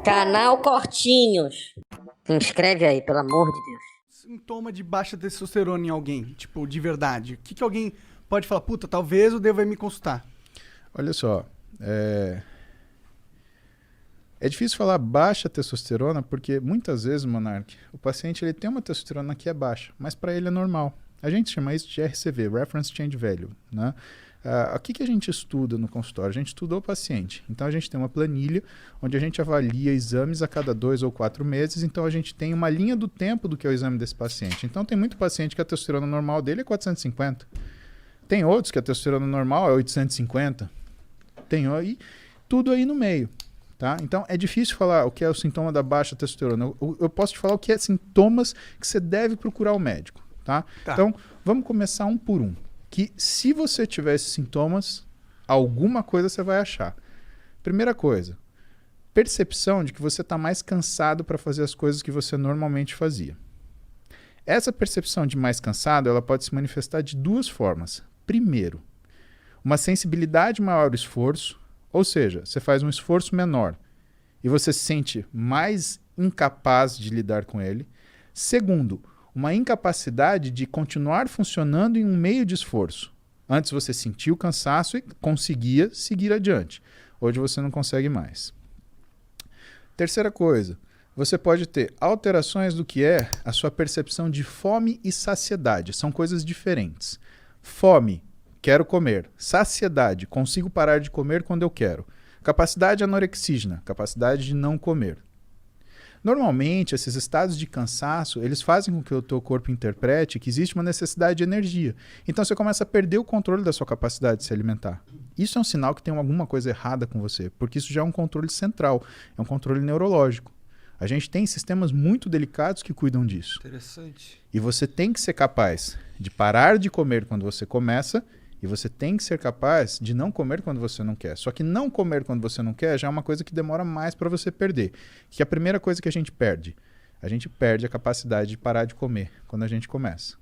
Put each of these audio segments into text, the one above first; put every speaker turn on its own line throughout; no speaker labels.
Canal Cortinhos. Se inscreve aí, pelo amor de Deus.
Sintoma de baixa testosterona em alguém, tipo, de verdade. O que alguém pode falar? Puta, talvez eu deva ir me consultar.
Olha só, é difícil falar baixa testosterona porque muitas vezes, Monark, o paciente ele tem uma testosterona que é baixa, mas para ele é normal. A gente chama isso de RCV, Reference Change Value, né? O que a gente estuda no consultório? A gente estuda o paciente. Então, a gente tem uma planilha onde a gente avalia exames a cada 2 ou 4 meses. Então, a gente tem uma linha do tempo do que é o exame desse paciente. Então, tem muito paciente que a testosterona normal dele é 450. Tem outros que a testosterona normal é 850. Tem aí, tudo aí no meio. Tá? Então, é difícil falar o que é o sintoma da baixa testosterona. Eu posso te falar o que é sintomas que você deve procurar o médico. Tá? Então, vamos começar um por um. Que se você tiver esses sintomas, alguma coisa você vai achar. Primeira coisa, percepção de que você está mais cansado para fazer as coisas que você normalmente fazia. Essa percepção de mais cansado, ela pode se manifestar de duas formas. Primeiro, uma sensibilidade maior ao esforço, ou seja, você faz um esforço menor e você se sente mais incapaz de lidar com ele. Segundo, uma incapacidade de continuar funcionando em um meio de esforço. Antes você sentia o cansaço e conseguia seguir adiante. Hoje você não consegue mais. Terceira coisa, você pode ter alterações do que é a sua percepção de fome e saciedade. São coisas diferentes. Fome, quero comer. Saciedade, consigo parar de comer quando eu quero. Capacidade anorexígena, capacidade de não comer. Normalmente, esses estados de cansaço, eles fazem com que o teu corpo interprete que existe uma necessidade de energia. Então, você começa a perder o controle da sua capacidade de se alimentar. Isso é um sinal que tem alguma coisa errada com você, porque isso já é um controle central, é um controle neurológico. A gente tem sistemas muito delicados que cuidam disso.
Interessante.
E você tem que ser capaz de parar de comer quando você começa e você tem que ser capaz de não comer quando você não quer. Só que não comer quando você não quer já é uma coisa que demora mais para você perder. Que é a primeira coisa que a gente perde a capacidade de parar de comer quando a gente começa.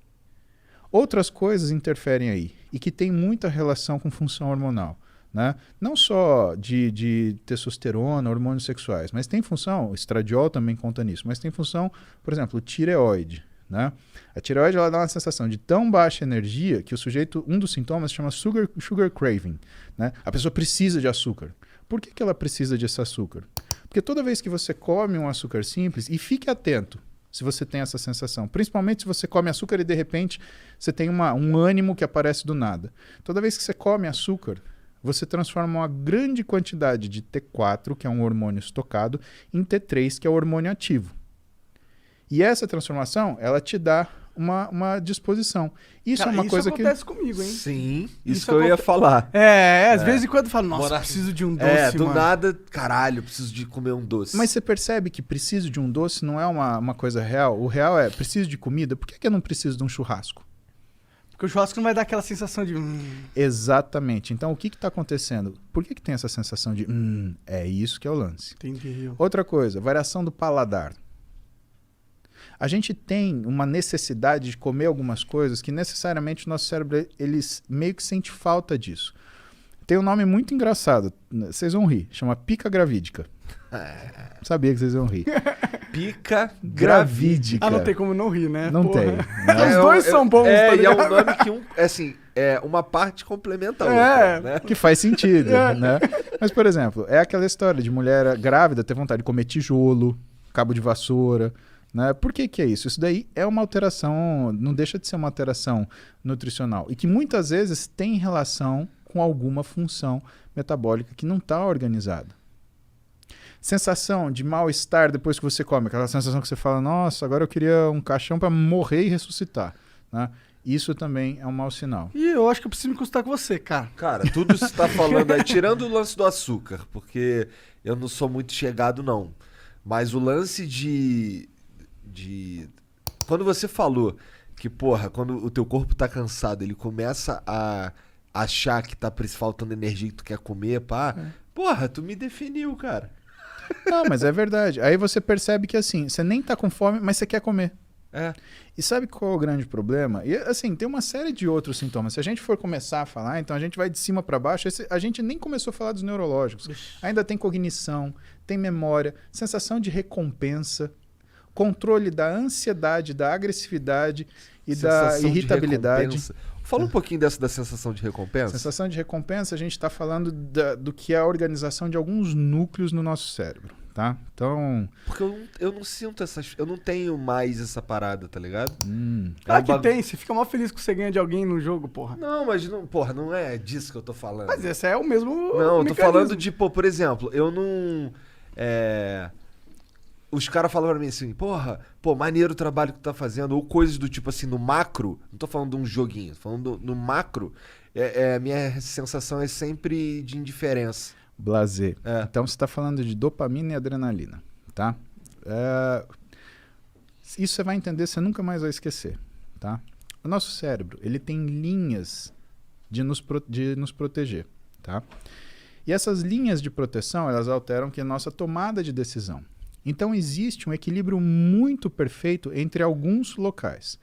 Outras coisas interferem aí e que tem muita relação com função hormonal. Né? Não só de testosterona, hormônios sexuais, mas tem função, o estradiol também conta nisso, mas tem função, por exemplo, tireoide. Né? A tireoide ela dá uma sensação de tão baixa energia que o sujeito, um dos sintomas se chama sugar craving. Né? A pessoa precisa de açúcar. Por que ela precisa desse açúcar? Porque toda vez que você come um açúcar simples, e fique atento se você tem essa sensação, principalmente se você come açúcar e de repente você tem um ânimo que aparece do nada. Toda vez que você come açúcar, você transforma uma grande quantidade de T4, que é um hormônio estocado, em T3, que é o hormônio ativo. E essa transformação, ela te dá uma disposição. Isso, cara, é uma coisa que...
Isso acontece comigo, hein?
Sim, isso que eu ia falar.
Às vezes em quando eu falo, nossa, preciso de um doce,
do
mano.
nada, caralho, preciso de comer um doce.
Mas você percebe que preciso de um doce não é uma coisa real? O real é, preciso de comida, por que eu não preciso de um churrasco?
Porque o churrasco não vai dar aquela sensação de...
Exatamente. Então, o que está acontecendo? Por que tem essa sensação de... É isso que é o lance.
Entendi.
Outra coisa, variação do paladar. A gente tem uma necessidade de comer algumas coisas que necessariamente o nosso cérebro ele meio que sente falta disso. Tem um nome muito engraçado, vocês vão rir, chama pica gravídica. Sabia que vocês vão rir.
Pica gravídica.
Não tem como não rir, né?
Não tem. Né?
Os dois são bons, tá ligado?
E é um nome que uma parte complementa a outra, né?
Que faz sentido, né? Mas, por exemplo, é aquela história de mulher grávida ter vontade de comer tijolo, cabo de vassoura. Né? Por que é isso? Isso daí é uma alteração, não deixa de ser uma alteração nutricional e que muitas vezes tem relação com alguma função metabólica que não está organizada. Sensação de mal-estar depois que você come, aquela sensação que você fala, nossa, agora eu queria um caixão para morrer e ressuscitar. Né? Isso também é um mau sinal.
E eu acho que eu preciso me consultar com você, cara.
Cara, tudo você está falando aí, tirando o lance do açúcar, porque eu não sou muito chegado não, mas o lance de... Quando você falou que, porra, quando o teu corpo tá cansado, ele começa a achar que tá faltando energia que tu quer comer, pá. Porra, tu me definiu, cara.
Não, mas é verdade. Aí você percebe que assim, você nem tá com fome, mas você quer comer.
É.
E sabe qual é o grande problema? E assim, tem uma série de outros sintomas. Se a gente for começar a falar, então a gente vai de cima para baixo. A gente nem começou a falar dos neurológicos. Ainda tem cognição, tem memória, sensação de recompensa, controle da ansiedade, da agressividade e da
Sensação de
irritabilidade.
recompensa. Fala um pouquinho dessa da sensação de recompensa.
Sensação de recompensa, a gente está falando do que é a organização de alguns núcleos no nosso cérebro, tá? Então...
Porque eu não sinto essas... Eu não tenho mais essa parada, tá ligado?
Claro que tem, você fica mó feliz que você ganha de alguém no jogo, porra.
Não, mas não, porra, não é disso que eu tô falando.
Mas esse é o mesmo
Não, eu tô
mecanismo.
falando de, pô, por exemplo, eu não... Os caras falam pra mim assim, porra, pô, maneiro o trabalho que tu tá fazendo, ou coisas do tipo assim, no macro, não tô falando de um joguinho, tô falando no macro, a minha sensação é sempre de indiferença.
Blazer.
É.
Então você está falando de dopamina e adrenalina, tá? Isso você vai entender, você nunca mais vai esquecer, tá? O nosso cérebro, ele tem linhas de nos proteger, tá? E essas linhas de proteção, elas alteram que a nossa tomada de decisão. Então existe um equilíbrio muito perfeito entre alguns locais.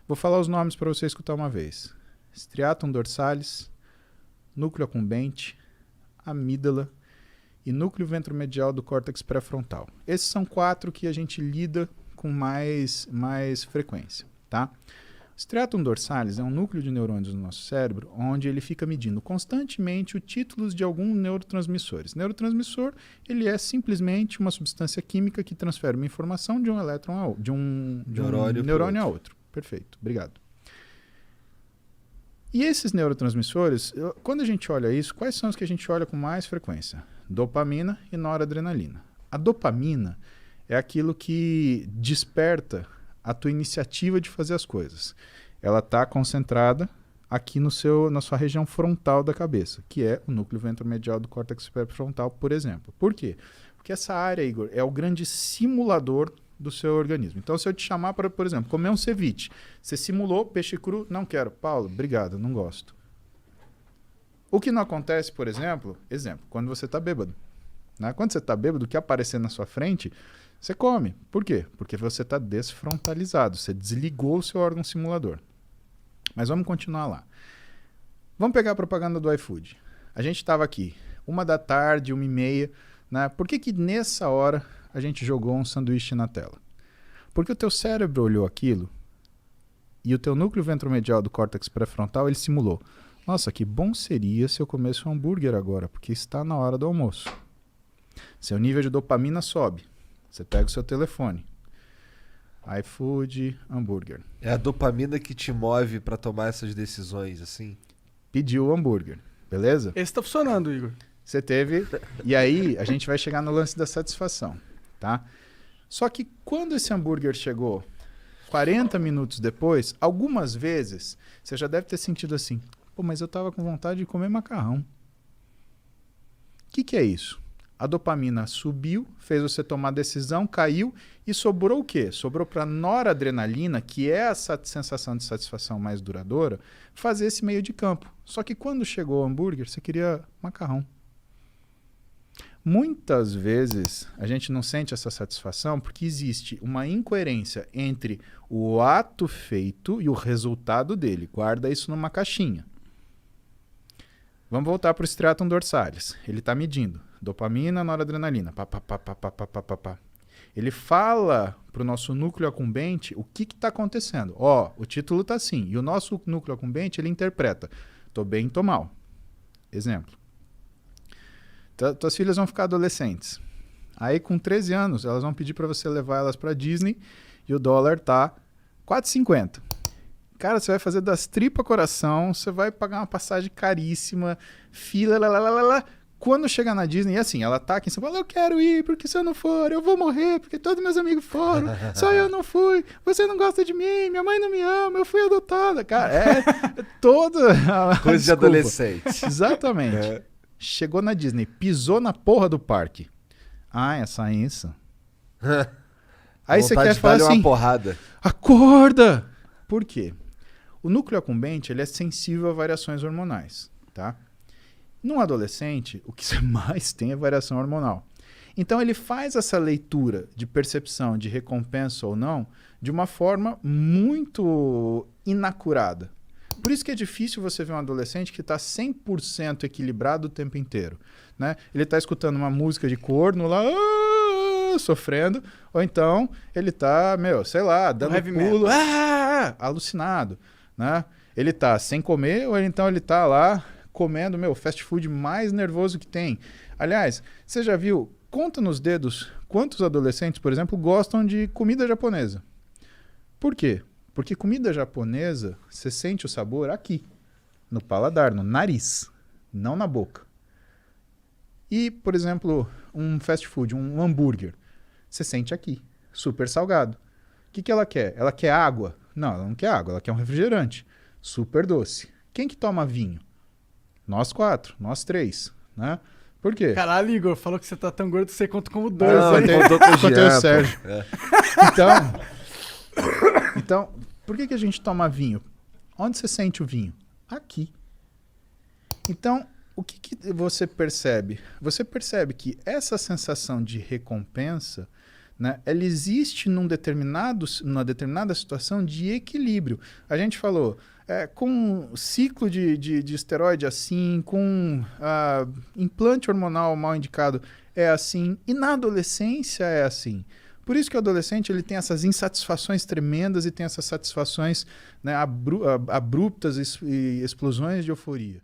Vou falar os nomes para você escutar uma vez. Striatum dorsalis, núcleo accumbente, amígdala e núcleo ventromedial do córtex pré-frontal. Esses são 4 que a gente lida com mais frequência, tá? O striatum dorsalis é um núcleo de neurônios no nosso cérebro onde ele fica medindo constantemente os títulos de alguns neurotransmissores. Neurotransmissor, ele é simplesmente uma substância química que transfere uma informação de um elétron de um neurônio a outro. Perfeito, obrigado. E esses neurotransmissores, quando a gente olha isso, quais são os que a gente olha com mais frequência? Dopamina e noradrenalina. A dopamina é aquilo que desperta a tua iniciativa de fazer as coisas. Ela está concentrada aqui na sua região frontal da cabeça, que é o núcleo ventromedial do córtex pré-frontal, por exemplo. Por quê? Porque essa área, Igor, é o grande simulador do seu organismo. Então, se eu te chamar para, por exemplo, comer um ceviche, você simulou peixe cru, não quero. Paulo, obrigado, não gosto. O que não acontece, por exemplo, quando você está bêbado. Né? Quando você está bêbado, o que aparecer na sua frente, você come. Por quê? Porque você está desfrontalizado, você desligou o seu órgão simulador. Mas vamos continuar lá. Vamos pegar a propaganda do iFood. A gente estava aqui, 13h, 13h30, né? Por que nessa hora a gente jogou um sanduíche na tela? Porque o teu cérebro olhou aquilo e o teu núcleo ventromedial do córtex pré-frontal, ele simulou. Nossa, que bom seria se eu comesse um hambúrguer agora, porque está na hora do almoço. Seu nível de dopamina sobe. Você pega o seu telefone. iFood, hambúrguer.
É a dopamina que te move pra tomar essas decisões, assim?
Pediu o hambúrguer, beleza?
Esse tá funcionando, Igor.
Você teve... E aí, a gente vai chegar no lance da satisfação, tá? Só que quando esse hambúrguer chegou 40 minutos depois, algumas vezes, você já deve ter sentido assim, pô, mas eu tava com vontade de comer macarrão. O que é isso? A dopamina subiu, fez você tomar decisão, caiu e sobrou o quê? Sobrou para noradrenalina, que é essa sensação de satisfação mais duradoura, fazer esse meio de campo. Só que quando chegou o hambúrguer, você queria macarrão. Muitas vezes a gente não sente essa satisfação porque existe uma incoerência entre o ato feito e o resultado dele. Guarda isso numa caixinha. Vamos voltar para o striatum dorsalis. Ele está medindo dopamina, noradrenalina. Pá, pá, pá, pá, pá, pá, pá, pá, pá. Ele fala para o nosso núcleo accumbente o que está acontecendo. Ó, o título está assim. E o nosso núcleo accumbente, ele interpreta. Tô bem, tô mal. Exemplo. Tuas filhas vão ficar adolescentes. Aí, com 13 anos, elas vão pedir para você levar elas para Disney e o dólar tá R$4,50. Cara, você vai fazer das tripas coração, você vai pagar uma passagem caríssima, fila, lá. Quando chegar na Disney, e assim, ela tá aqui em São Paulo, eu quero ir, porque se eu não for, eu vou morrer, porque todos meus amigos foram, só eu não fui, você não gosta de mim, minha mãe não me ama, eu fui adotada. Cara, é toda...
Coisa de adolescente.
Exatamente. É. Chegou na Disney, pisou na porra do parque. Ah, essa isso. Aí você quer falar assim,
uma porrada.
Acorda! Por quê? O núcleo accumbente, ele é sensível a variações hormonais, tá? No adolescente, o que você mais tem é variação hormonal. Então ele faz essa leitura de percepção de recompensa ou não de uma forma muito inacurada. Por isso que é difícil você ver um adolescente que está 100% equilibrado o tempo inteiro, né? Ele está escutando uma música de corno lá, sofrendo, ou então ele está, sei lá, dando pulo, alucinado, né? Ele está sem comer, ou então ele está lá comendo, o fast food mais nervoso que tem. Aliás, você já viu, conta nos dedos, quantos adolescentes, por exemplo, gostam de comida japonesa? Por quê? Porque comida japonesa, você sente o sabor aqui, no paladar, no nariz, não na boca. E, por exemplo, um fast food, um hambúrguer, você sente aqui, super salgado. O que ela quer? Ela quer água? Não, ela não quer água, ela quer um refrigerante, super doce. Quem que toma vinho? Nós 4, nós 3, né? Por quê?
Caralho, Igor, falou que você tá tão gordo que você conta como 2.
Não,
Aí.
Contei o Sérgio. Então, por que a gente toma vinho? Onde você sente o vinho? Aqui. Então, o que você percebe? Você percebe que essa sensação de recompensa, né, ela existe numa determinada situação de equilíbrio. A gente falou, com ciclo de esteroide assim, com implante hormonal mal indicado é assim, e na adolescência é assim. Por isso que o adolescente ele tem essas insatisfações tremendas e tem essas satisfações, né, abruptas e explosões de euforia.